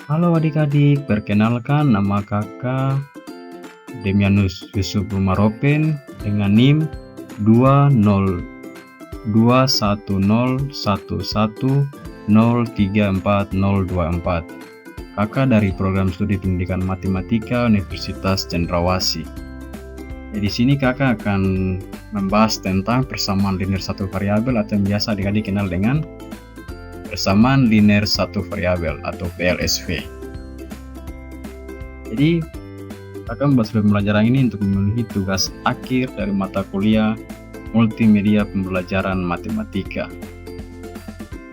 Halo adik-adik, perkenalkan nama kakak Demianus Yusuf Rumaropen dengan NIM 2021011034024. Kakak dari program studi pendidikan matematika Universitas Cendrawasih. Di sini kakak akan membahas tentang persamaan linear satu variabel atau yang biasa adik-adik kenal dengan persamaan linear satu variabel atau PLSV. Jadi kakak membahas pembelajaran ini untuk memenuhi tugas akhir dari mata kuliah multimedia pembelajaran matematika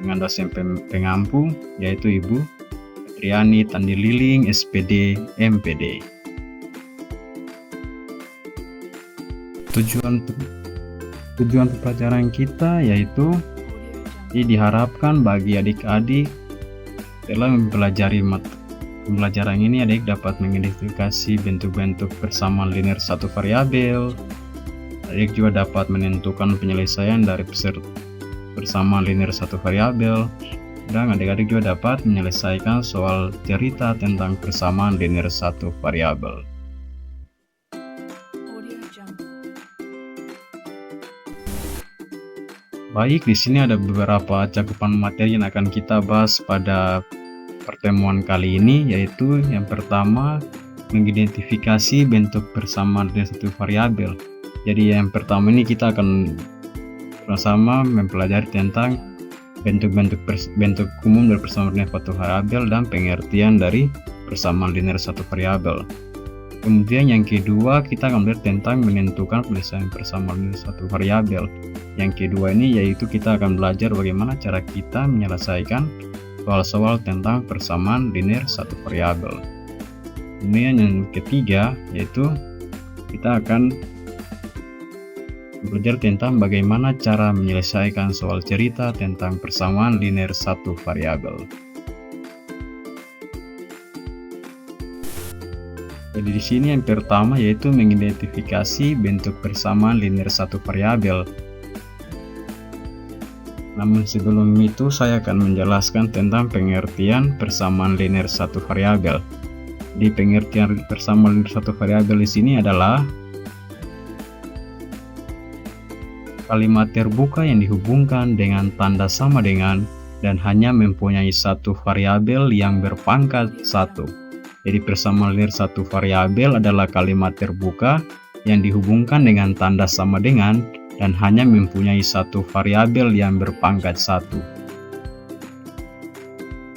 dengan dosen pengampu yaitu Ibu Triani Tandi Liling, SPD, MPD. Tujuan pembelajaran kita yaitu diharapkan bagi adik-adik setelah mempelajari pembelajaran ini adik dapat mengidentifikasi bentuk-bentuk persamaan linear satu variabel. Adik juga dapat menentukan penyelesaian dari persamaan linear satu variabel, dan adik-adik juga dapat menyelesaikan soal cerita tentang persamaan linear satu variabel. Baik, di sini ada beberapa cakupan materi yang akan kita bahas pada pertemuan kali ini, yaitu yang pertama mengidentifikasi bentuk persamaan linear satu variabel. Jadi yang pertama ini kita akan bersama mempelajari tentang bentuk umum dari persamaan linear satu variabel dan pengertian dari persamaan linear satu variabel. Kemudian yang kedua kita akan belajar tentang menentukan penyelesaian persamaan linear satu variabel. Yang kedua ini yaitu kita akan belajar bagaimana cara kita menyelesaikan soal-soal tentang persamaan linear satu variabel. Kemudian yang ketiga yaitu kita akan belajar tentang bagaimana cara menyelesaikan soal cerita tentang persamaan linear satu variabel. Jadi di sini yang pertama yaitu mengidentifikasi bentuk persamaan linear satu variabel. Namun sebelum itu saya akan menjelaskan tentang pengertian persamaan linear satu variabel. Di pengertian persamaan linear satu variabel di sini adalah kalimat terbuka yang dihubungkan dengan tanda sama dengan dan hanya mempunyai satu variabel yang berpangkat satu. Jadi persamaan linear satu variabel adalah kalimat terbuka yang dihubungkan dengan tanda sama dengan dan hanya mempunyai satu variabel yang berpangkat satu.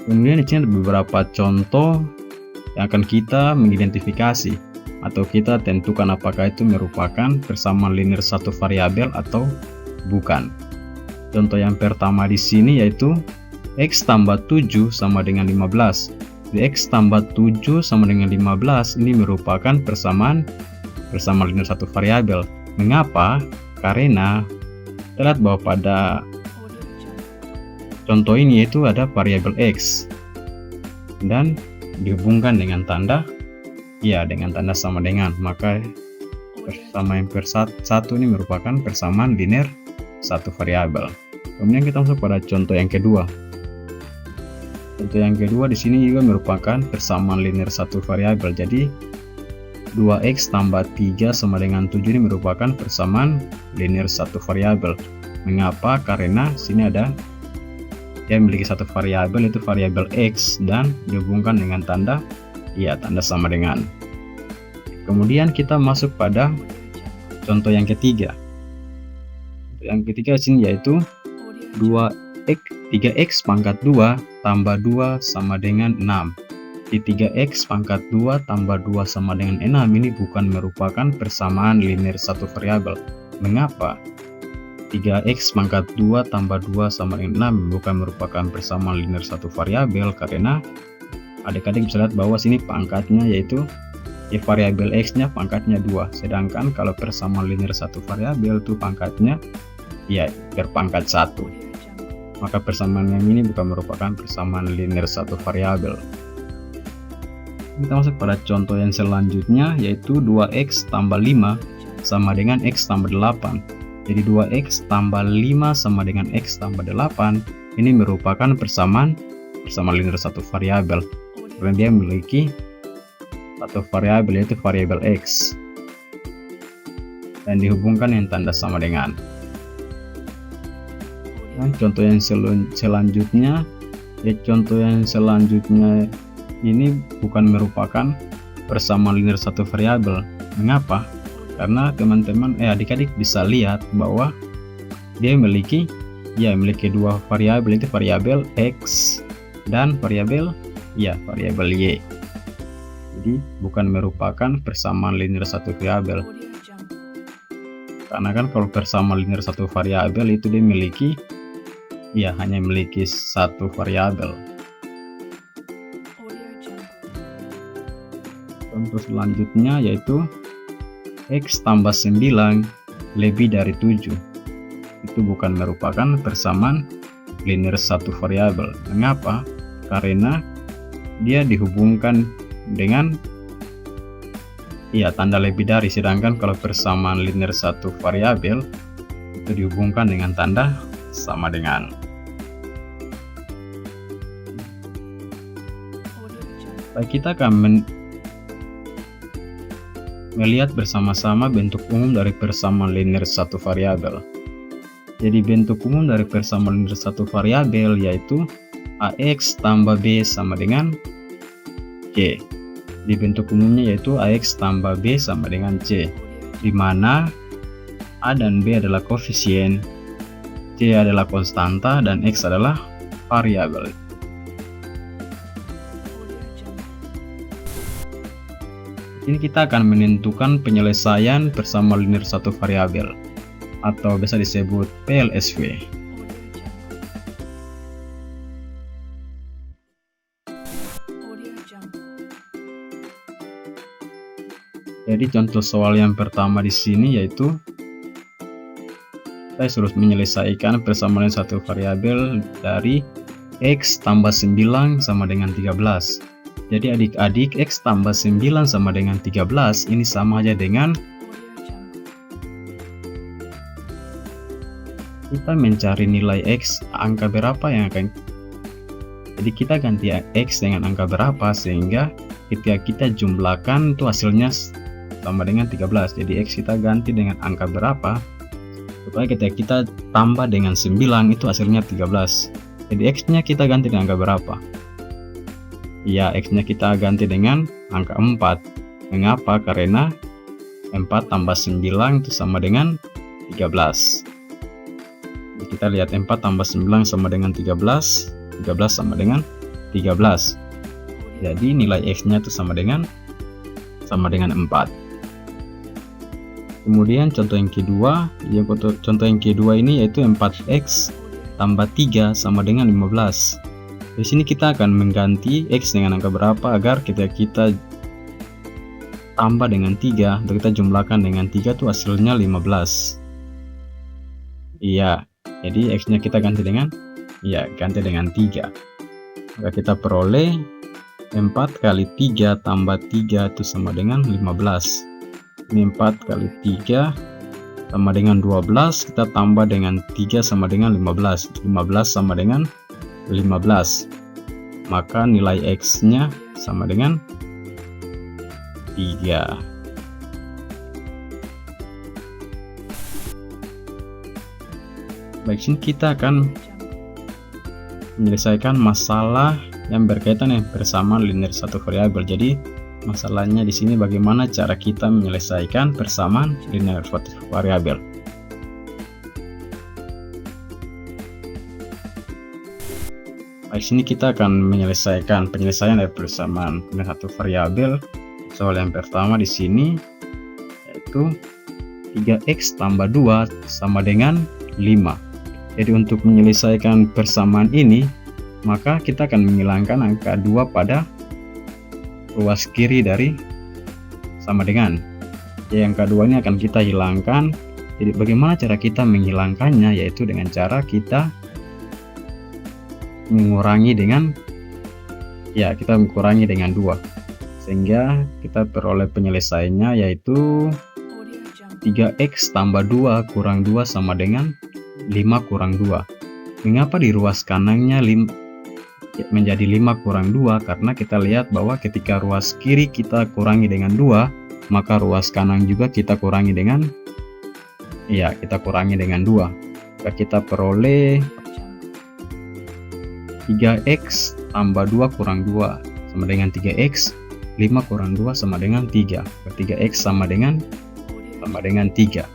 Kemudian di sini ada beberapa contoh yang akan kita mengidentifikasi atau kita tentukan apakah itu merupakan persamaan linear satu variabel atau bukan. Contoh yang pertama di sini yaitu x tambah 7 sama dengan 15. X tambah 7 sama dengan 15 ini merupakan persamaan linear satu variabel. Mengapa? Karena kita lihat bahwa pada contoh ini yaitu ada variabel x dan dihubungkan dengan tanda sama dengan, maka persamaan satu ini merupakan persamaan linear satu variabel. Kemudian kita masuk pada contoh yang kedua. Contoh yang kedua di sini juga merupakan persamaan linear satu variabel. Jadi 2x tambah 3 sama dengan 7 ini merupakan persamaan linear satu variabel. Mengapa? Karena sini ada yang memiliki satu variabel yaitu variabel x dan dihubungkan dengan tanda sama dengan. Kemudian kita masuk pada contoh yang ketiga. Yang ketiga di sini yaitu 3x pangkat 2 tambah 2 sama dengan 6. Di 3x pangkat 2 tambah 2 sama dengan 6 ini bukan merupakan persamaan linear satu variabel. Mengapa? 3x pangkat 2 tambah 2 sama dengan 6 bukan merupakan persamaan linear satu variabel karena adik-adik bisa lihat bahwa sini pangkatnya yaitu variabel x nya pangkatnya 2, sedangkan kalau persamaan linear satu variabel itu pangkatnya berpangkat 1. Maka persamaan yang ini bukan merupakan persamaan linear satu variabel. Kita masuk pada contoh yang selanjutnya yaitu 2x tambah 5 sama dengan x tambah 8. Jadi 2x tambah 5 sama dengan x tambah 8. Ini merupakan persamaan linear satu variabel, karena dia memiliki satu variabel, yaitu variabel x, dan dihubungkan yang tanda sama dengan. Nah, contoh yang selanjutnya, ini bukan merupakan persamaan linear satu variabel. Mengapa? Karena teman-teman adik-adik bisa lihat bahwa dia memiliki dua variabel, itu variabel x dan variabel y. Jadi bukan merupakan persamaan linear satu variabel. Karena kan kalau persamaan linear satu variabel itu dia memiliki hanya memiliki satu variabel. Contoh selanjutnya yaitu x tambah 9 lebih dari 7. Itu bukan merupakan persamaan linear satu variabel. Mengapa? Karena dia dihubungkan dengan tanda lebih dari, sedangkan kalau persamaan linear satu variabel itu dihubungkan dengan tanda sama dengan. Baik, kita akan melihat bersama-sama bentuk umum dari persamaan linear satu variabel. Jadi bentuk umum dari persamaan linear satu variabel yaitu ax tambah b sama dengan c. Di bentuk umumnya yaitu ax tambah b sama dengan c, di mana a dan b adalah koefisien, c adalah konstanta, dan x adalah variabel. Ini kita akan menentukan penyelesaian persamaan linear satu variabel, atau bisa disebut PLSV. Jadi contoh soal yang pertama di sini yaitu saya suruh menyelesaikan persamaan satu variabel dari x tambah 9 sama dengan 13. Jadi adik-adik, x tambah 9 sama dengan 13 ini sama aja dengan kita mencari nilai x, angka berapa yang akan, jadi kita ganti x dengan angka berapa, sehingga ketika kita jumlahkan itu hasilnya sama dengan 13. Jadi x kita ganti dengan angka berapa, supaya ketika kita tambah dengan 9 itu hasilnya 13. Jadi x nya kita ganti dengan angka berapa? X nya kita ganti dengan angka 4. Mengapa? Karena 4 tambah 9 itu sama dengan 13. Jadi kita lihat 4 tambah 9 sama dengan 13, 13 sama dengan 13. Jadi nilai x nya itu sama dengan 4. Kemudian contoh yang kedua, ini yaitu 4x tambah 3 sama dengan 15. Di sini kita akan mengganti x dengan angka berapa agar ketika kita tambah dengan 3 atau kita jumlahkan dengan 3 itu hasilnya 15. Jadi x nya kita ganti dengan 3. Maka kita peroleh 4 kali 3 tambah 3 itu sama dengan 15. Ini 4 kali 3 sama dengan 12, kita tambah dengan 3 sama dengan 15. 15 sama dengan 15, maka nilai x nya sama dengan 3. Baik, sini kita akan menyelesaikan masalah yang berkaitan dengan persamaan linear satu variabel. Jadi masalahnya di sini bagaimana cara kita menyelesaikan persamaan linear satu variabel. Di sini kita akan menyelesaikan penyelesaian dari persamaan linear satu variabel. Soal yang pertama di sini yaitu 3x tambah 2 sama dengan 5. Jadi untuk menyelesaikan persamaan ini, maka kita akan menghilangkan angka 2 pada ruas kiri dari sama dengan. Jadi angka 2 ini akan kita hilangkan. Jadi bagaimana cara kita menghilangkannya, yaitu dengan cara kita mengurangi dengan 2, sehingga kita peroleh penyelesaiannya yaitu 3x tambah 2 kurang 2 sama dengan 5 kurang 2. Mengapa di ruas kanannya menjadi 5 kurang 2? Karena kita lihat bahwa ketika ruas kiri kita kurangi dengan 2, maka ruas kanan juga kita kurangi dengan 2. Maka kita peroleh 3x tambah 2 kurang 2 sama dengan 3x, 5 kurang 2 sama dengan 3. 3x sama dengan 3.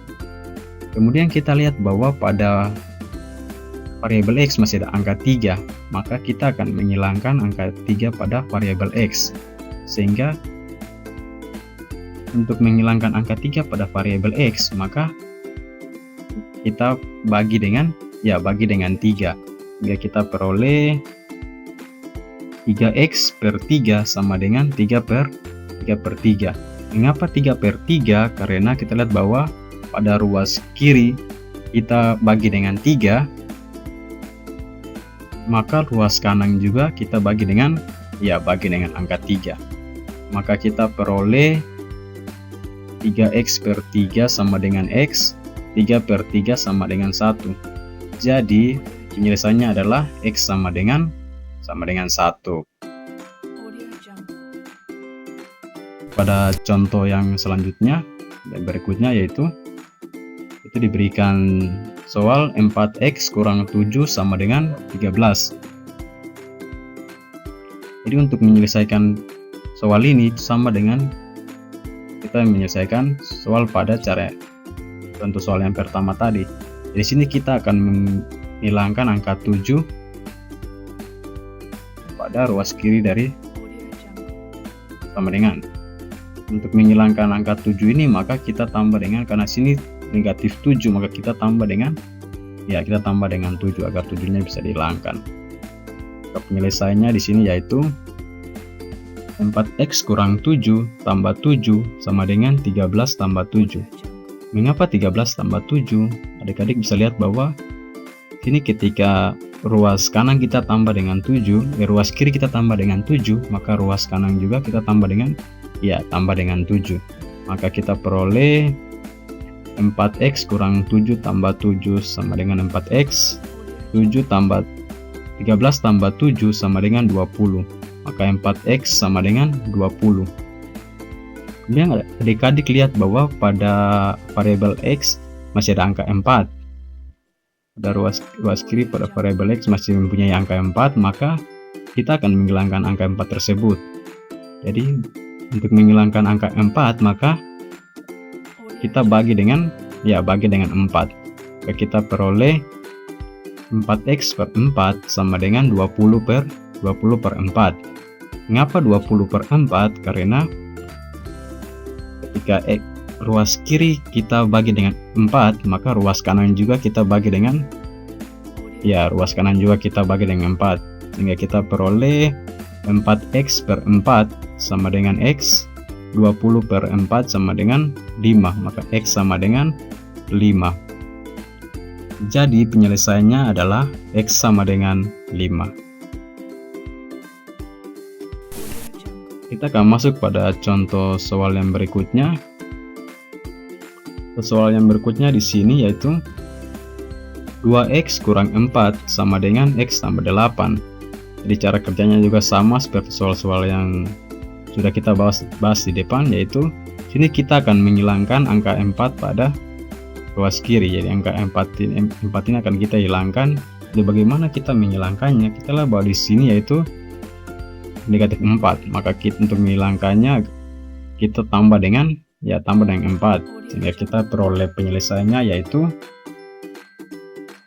Kemudian kita lihat bahwa pada variabel x masih ada angka 3, maka kita akan menghilangkan angka 3 pada variabel x. Sehingga untuk menghilangkan angka 3 pada variabel x, maka kita bagi dengan 3. Sehingga kita peroleh 3x per 3 sama dengan 3 per 3. Mengapa 3 per 3? Karena kita lihat bahwa pada ruas kiri kita bagi dengan 3, maka ruas kanan juga kita bagi dengan angka 3. Maka kita peroleh 3x per 3 sama dengan x, 3 per 3 sama dengan 1. Jadi penyelesaiannya adalah x sama dengan 1. Pada contoh yang selanjutnya dan berikutnya yaitu diberikan soal 4x kurang 7 sama dengan 13. Jadi untuk menyelesaikan soal ini sama dengan kita menyelesaikan soal pada cara contoh soal yang pertama tadi. Di sini kita akan menghilangkan angka 7 pada ruas kiri dari sama dengan. Untuk menghilangkan angka 7 ini maka kita tambah dengan, karena sini negatif 7, maka kita tambah dengan 7 agar 7-nya bisa dihilangkan. Penyelesaiannya di sini yaitu 4x kurang 7 tambah 7 sama dengan 13 tambah 7. Mengapa 13 tambah 7? Adik-adik bisa lihat bahwa sini ketika ruas kanan kita tambah dengan 7, ruas kiri kita tambah dengan 7, maka ruas kanan juga kita tambah dengan 7. Maka kita peroleh 4x kurang 7 tambah 7 sama dengan 4x, 13 tambah 7 sama dengan 20. Maka 4x sama dengan 20. Kemudian adik-adik lihat bahwa pada variabel x masih ada angka 4. Pada ruas kiri pada variabel x masih mempunyai angka 4, maka kita akan menghilangkan angka 4 tersebut. Jadi untuk menghilangkan angka 4 maka kita bagi dengan 4. Maka kita peroleh 4x per 4 sama dengan 20 per 4. Mengapa 20 per 4? Karena ketika ruas kiri kita bagi dengan 4, maka ruas kanan juga kita bagi dengan 4. Sehingga kita peroleh 4x per 4 sama dengan x, 20 per 4 sama dengan 5, maka x sama dengan 5. Jadi penyelesaiannya adalah x sama dengan 5. Kita akan masuk pada contoh soal yang berikutnya. Soal yang berikutnya di sini yaitu 2x kurang 4 sama dengan x tambah 8. Jadi cara kerjanya juga sama seperti soal-soal yang sudah kita bahas di depan, yaitu sini kita akan menghilangkan angka 4 pada ruas kiri. Jadi angka 4 ini akan kita hilangkan. Jadi bagaimana kita menghilangkannya? Kita lihat bahwa di sini yaitu negatif 4. Maka untuk menghilangkannya kita tambah dengan 4, sehingga kita peroleh penyelesaiannya yaitu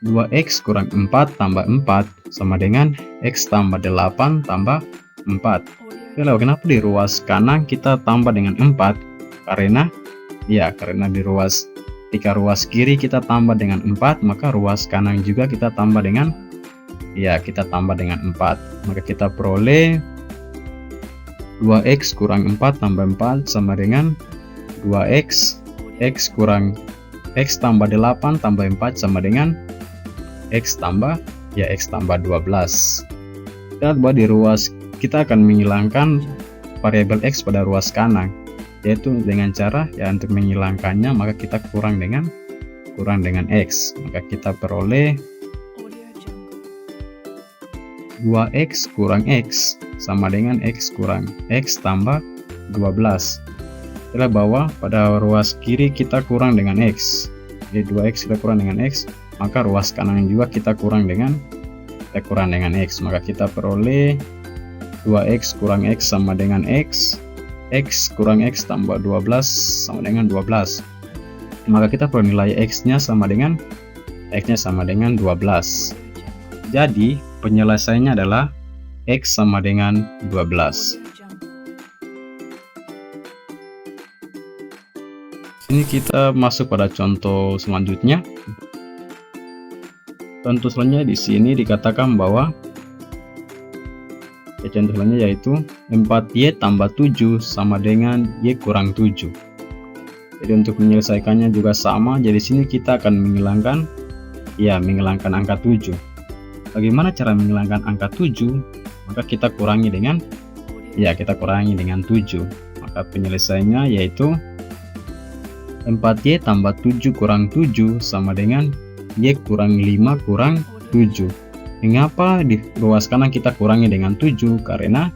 2x kurang 4 tambah 4 sama dengan x tambah 8 tambah 4. Kenapa di ruas kanan kita tambah dengan 4? Karena di ketika ruas kiri kita tambah dengan 4, maka ruas kanan juga kita tambah dengan 4. Maka kita peroleh 2x kurang 4 tambah 4 sama dengan 2x, x tambah 8 tambah 4 sama dengan x tambah 12. Kita lihat bahwa di ruas kita akan menghilangkan variabel x pada ruas kanan. yaitu dengan cara ya untuk menghilangkannya maka kita kurang dengan X, maka kita peroleh 2X kurang X sama dengan X kurang X tambah 12. Setelah bawah pada ruas kiri kita kurang dengan X, jadi 2X kita kurang dengan X, maka ruas kanan juga kita kurang dengan X, maka kita peroleh 2X kurang X sama dengan X, X kurang X tambah 12 sama dengan 12, maka kita peroleh nilai X nya sama dengan 12. Jadi penyelesaiannya adalah X sama dengan 12. Ini kita masuk pada contoh selanjutnya. Contoh selanjutnya di sini dikatakan bahwa contoh selanjutnya yaitu 4Y tambah 7 sama dengan Y kurang 7. Jadi untuk menyelesaikannya juga sama. Jadi sini kita akan menghilangkan angka 7. Bagaimana cara menghilangkan angka 7? Maka kita kurangi dengan 7. Maka penyelesaiannya yaitu 4Y tambah 7 kurang 7 sama dengan Y kurang 5 kurang 7. Mengapa di ruas kanan kita kurangi dengan 7? Karena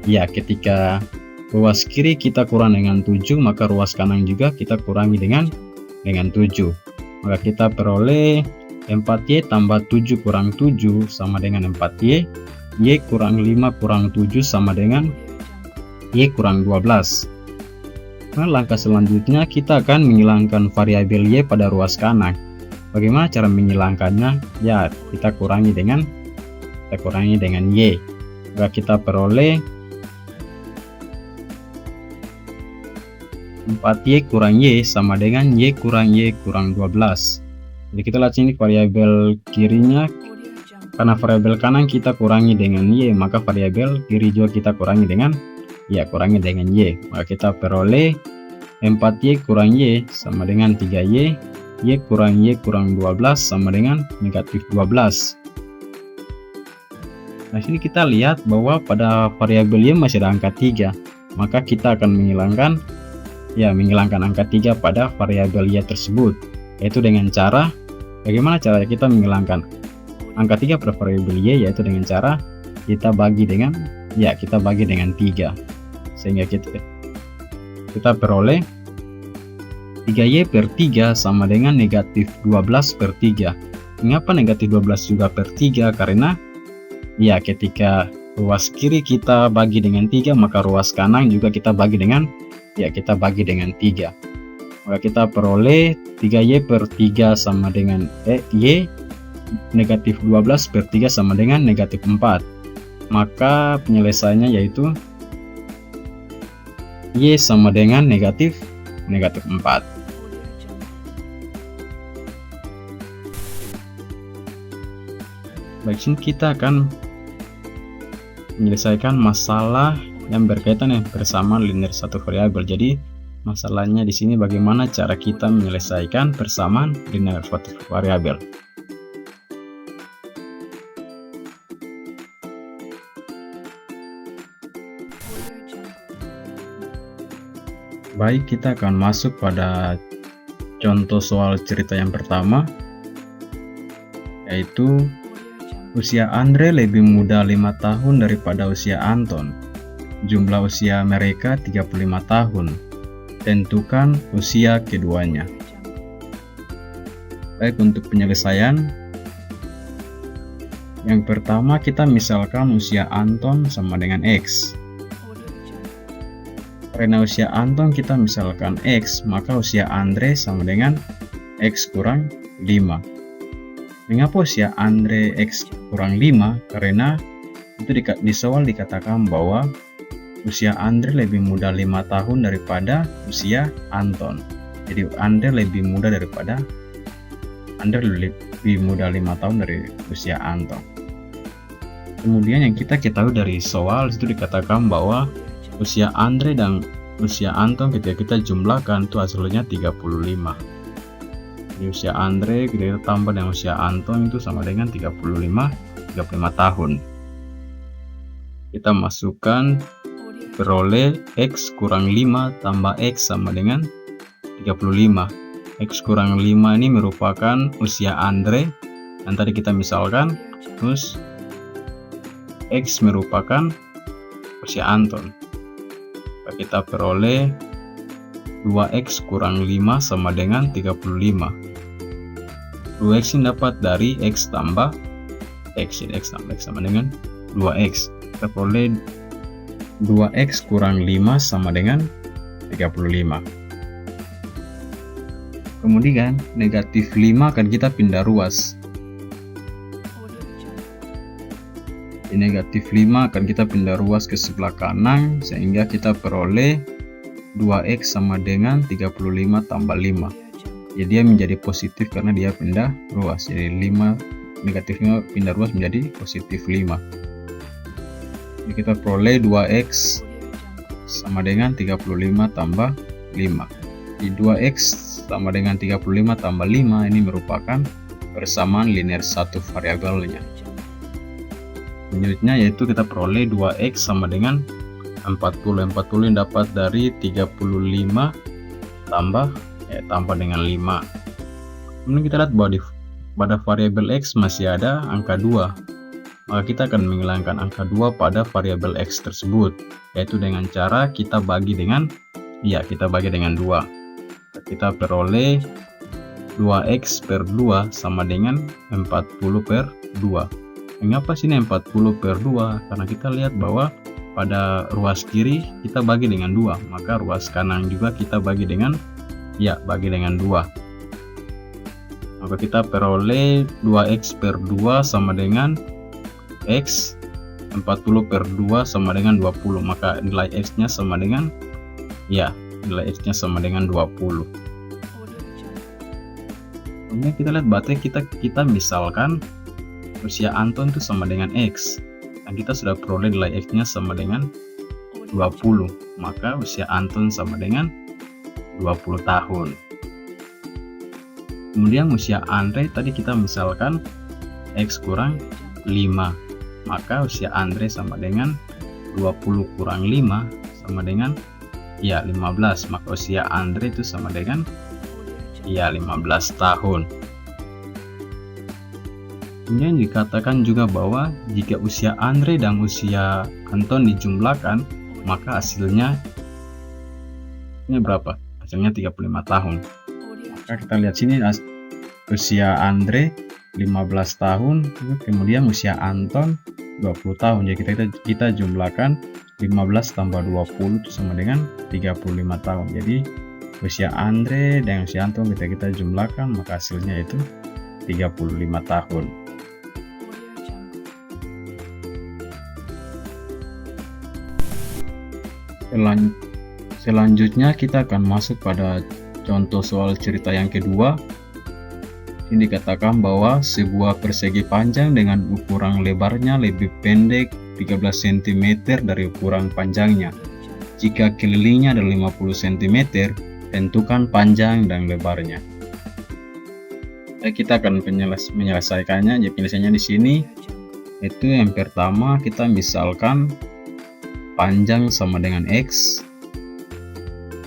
ketika ruas kiri kita kurang dengan 7, maka ruas kanan juga kita kurangi dengan 7. Maka kita peroleh 4Y tambah 7 kurang 7 sama dengan 4Y, Y kurang 5 kurang 7 sama dengan Y kurang 12. Nah, langkah selanjutnya kita akan menghilangkan variabel Y pada ruas kanan. Bagaimana cara menghilangkannya? Ya, kita kurangi dengan Y. Maka kita peroleh 4Y kurang Y sama dengan Y kurang 12. Jadi kita lihat sini variabel kirinya, karena variabel kanan kita kurangi dengan Y, maka variabel kiri juga kita kurangi dengan Y. Maka kita peroleh 4Y kurang Y sama dengan 3Y, Y kurang 12 sama dengan negatif 12. Nah, sini kita lihat bahwa pada variabel Y masih ada angka 3, maka kita akan menghilangkan angka 3 pada variabel Y tersebut, yaitu dengan cara, bagaimana cara kita menghilangkan angka 3 pada variabel Y, yaitu dengan cara kita bagi dengan 3, sehingga kita peroleh 3Y per 3 sama dengan negatif 12 per 3. Mengapa negatif 12 juga per 3? Karena ketika ruas kiri kita bagi dengan 3, maka ruas kanan juga kita bagi dengan 3. Maka kita peroleh 3Y per 3 sama dengan Y, negatif 12 per 3 sama dengan negatif 4. Maka penyelesaiannya yaitu Y sama dengan negatif 4. Baik, sini kita akan menyelesaikan masalah yang berkaitan dengan persamaan linear satu variabel. Jadi masalahnya di sini bagaimana cara kita menyelesaikan persamaan linear suatu variabel. Baik, kita akan masuk pada contoh soal cerita yang pertama, yaitu usia Andre lebih muda 5 tahun daripada usia Anton. Jumlah usia mereka 35 tahun. Tentukan usia keduanya. Baik, untuk penyelesaian, yang pertama kita misalkan usia Anton sama dengan X. Karena usia Anton kita misalkan X, maka usia Andre sama dengan X kurang 5. Mengapa usia Andre X kurang 5? Karena itu di soal dikatakan bahwa usia Andre lebih muda 5 tahun daripada usia Anton. Jadi Andre lebih muda 5 tahun dari usia Anton. Kemudian yang kita ketahui dari soal itu dikatakan bahwa usia Andre dan usia Anton ketika kita jumlahkan itu hasilnya 35. Jadi usia Andre kita tambah dengan usia Anton itu sama dengan 35 tahun. Kita masukkan peroleh X kurang 5 tambah X sama dengan 35. X kurang 5 ini merupakan usia Andre yang tadi kita misalkan, terus X merupakan usia Anton. Kita peroleh 2X kurang 5 sama dengan 35. 2X ini dapat dari X tambah X, jadi X tambah X sama dengan 2X. Kita peroleh 2X kurang 5 sama dengan 35. Kemudian negatif 5 akan kita pindah ruas. Di negatif 5 akan kita pindah ruas ke sebelah kanan, sehingga kita peroleh 2X sama dengan 35 tambah 5. Jadi dia menjadi positif karena dia pindah ruas. Jadi 5 negatif 5 pindah ruas menjadi positif 5. Jadi kita peroleh 2X sama dengan 35 tambah 5. Di 2X sama dengan 35 tambah 5 ini merupakan persamaan linear satu variabelnya. Selanjutnya yaitu kita peroleh 2X sama dengan 40. 40 yang dapat dari 35 tambah dengan 5. Kemudian kita lihat bahwa pada variabel X masih ada angka 2. Maka kita akan menghilangkan angka 2 pada variabel X tersebut, yaitu dengan cara kita bagi dengan 2. Kita peroleh 2X per 2 sama dengan 40 per 2. Mengapa sini 40 per 2? Karena kita lihat bahwa pada ruas kiri kita bagi dengan 2, maka ruas kanan juga kita bagi dengan 2. Maka kita peroleh 2X per 2 sama dengan X, 40 per 2 sama dengan 20. Maka nilai X nya sama dengan nilai X nya sama dengan 20. Kemudian kita lihat berarti kita misalkan usia Anton itu sama dengan X, dan kita sudah peroleh nilai X nya sama dengan 20. Maka usia Anton sama dengan 20 tahun. Kemudian usia Andre tadi kita misalkan X kurang 5, maka usia Andre sama dengan 20 kurang 5 sama dengan 15. Maka usia Andre itu sama dengan 15 tahun. Kemudian dikatakan juga bahwa jika usia Andre dan usia Anton dijumlahkan, maka hasilnya ini berapa? Hasilnya 35 tahun. Maka kita lihat sini usia Andre 15 tahun, kemudian usia Anton 20 tahun. Jadi kita jumlahkan 15 tambah 20 itu sama dengan 35 tahun. Jadi usia Andre dan usia Anton kita jumlahkan, maka hasilnya itu 35 tahun. Selanjutnya kita akan masuk pada contoh soal cerita yang kedua. Ini dikatakan bahwa sebuah persegi panjang dengan ukuran lebarnya lebih pendek 13 cm dari ukuran panjangnya. Jika kelilingnya adalah 50 cm, tentukan panjang dan lebarnya. Kita akan menyelesaikannya. Jadi penyelesaiannya di sini itu yang pertama kita misalkan panjang sama dengan X,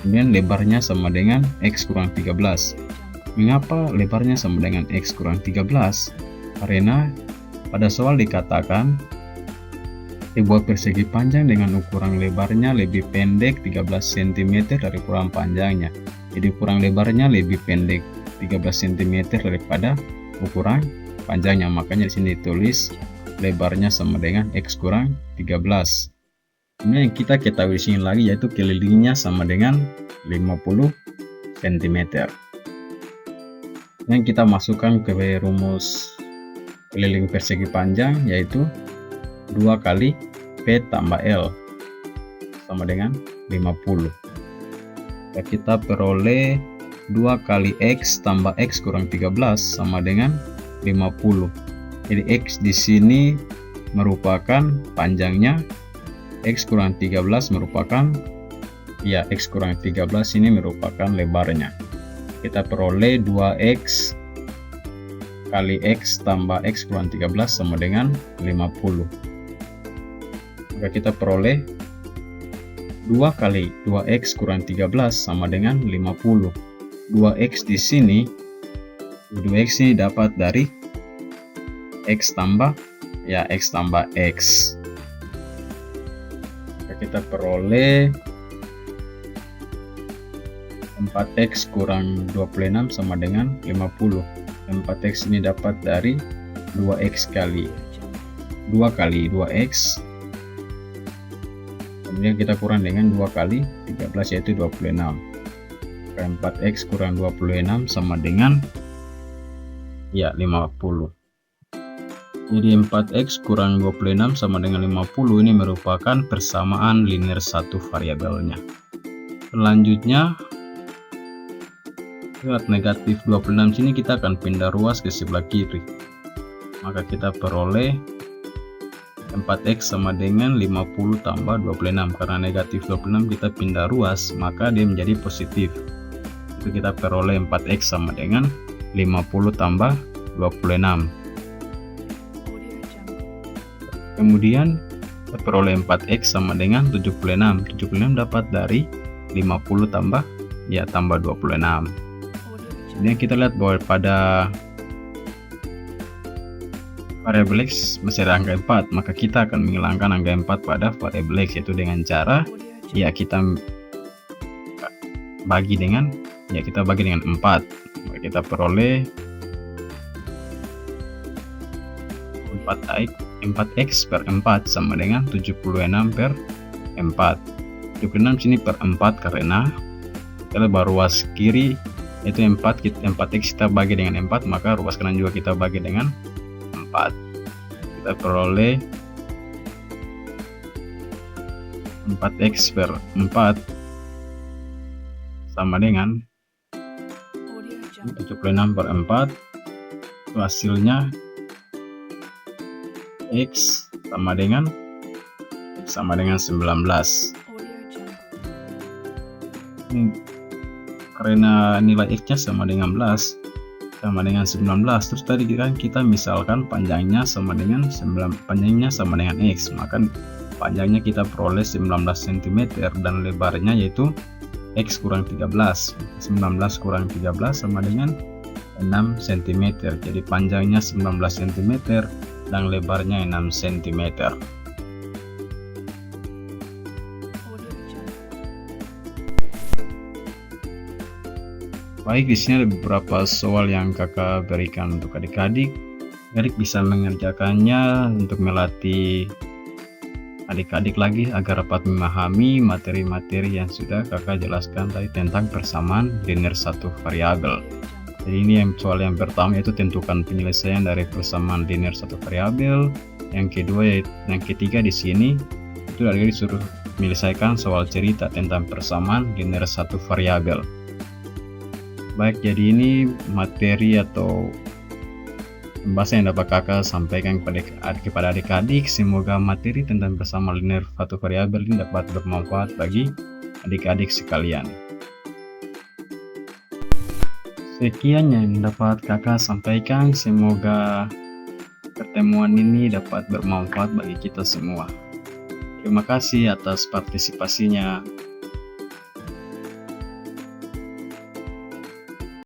kemudian lebarnya sama dengan X kurang 13. Mengapa lebarnya sama dengan X kurang 13? Karena pada soal dikatakan sebuah persegi panjang dengan ukuran lebarnya lebih pendek 13 cm dari ukuran panjangnya. Jadi ukuran lebarnya lebih pendek 13 cm daripada ukuran panjangnya. Makanya di sini ditulis lebarnya sama dengan X kurang 13. Kemudian kita ketahui di sini lagi yaitu kelilingnya sama dengan 50 cm. Yang kita masukkan ke rumus keliling persegi panjang yaitu 2 kali P tambah L sama dengan 50. Dan kita peroleh 2 kali X tambah X kurang 13 sama dengan 50. Jadi X di sini merupakan panjangnya, X kurang 13 merupakan X kurang 13 ini merupakan lebarnya. Kita peroleh 2X kali X tambah X kurang 13 sama dengan 50. Maka kita peroleh 2 kali 2x kurang 13 sama dengan 50. 2x di sini, 2x ini dapat dari x tambah x tambah x. Maka kita peroleh 4x kurang 26 sama dengan 50. 4x ini dapat dari 2x kali 2 kali 2x, kemudian kita kurang dengan 2 kali 13 yaitu 26. 4x kurang 26 sama dengan 50. Jadi 4x kurang 26 sama dengan 50 ini merupakan persamaan linear satu variabelnya. Selanjutnya lihat negatif 26 sini kita akan pindah ruas ke sebelah kiri. Maka kita peroleh 4x sama dengan 50 tambah 26. Karena negatif 26 kita pindah ruas, maka dia menjadi positif. Itu kita peroleh 4x sama dengan 50 tambah 26. Kemudian kita peroleh 4x sama dengan 76. 76 dapat dari 50 tambah tambah 26. Kemudian kita lihat bahwa pada variabel x masih ada angka 4, maka kita akan menghilangkan angka 4 pada variabel x, yaitu dengan cara kita bagi dengan 4. Maka kita peroleh 4x per 4 sama dengan 76 per 4. 76 sini per 4 karena kita baru ruas kiri itu 4x kita bagi dengan 4, maka ruas kanan juga kita bagi dengan 4. Kita peroleh 4x per 4 sama dengan 76 per 4. Itu hasilnya x sama dengan 19. Karena nilai x nya sama dengan 19, terus tadi kan kita misalkan panjangnya sama dengan x, maka panjangnya kita peroleh 19 cm dan lebarnya yaitu x kurang 13. 19 kurang 13 sama dengan 6 cm. Jadi panjangnya 19 cm dan lebarnya 6 cm. Baik, di sini ada beberapa soal yang kakak berikan untuk adik-adik. Adik bisa mengerjakannya untuk melatih adik-adik lagi agar dapat memahami materi-materi yang sudah kakak jelaskan tadi tentang persamaan linear satu variabel. Jadi ini soal yang pertama, yaitu tentukan penyelesaian dari persamaan linear satu variabel. Yang kedua, yang ketiga di sini itu adik-adik disuruh menyelesaikan soal cerita tentang persamaan linear satu variabel. Baik, jadi ini materi atau pembahasan yang dapat kakak sampaikan kepada adik-adik. Semoga materi tentang persamaan linear satu variabel ini dapat bermanfaat bagi adik-adik sekalian. Sekian yang dapat kakak sampaikan. Semoga pertemuan ini dapat bermanfaat bagi kita semua. Terima kasih atas partisipasinya.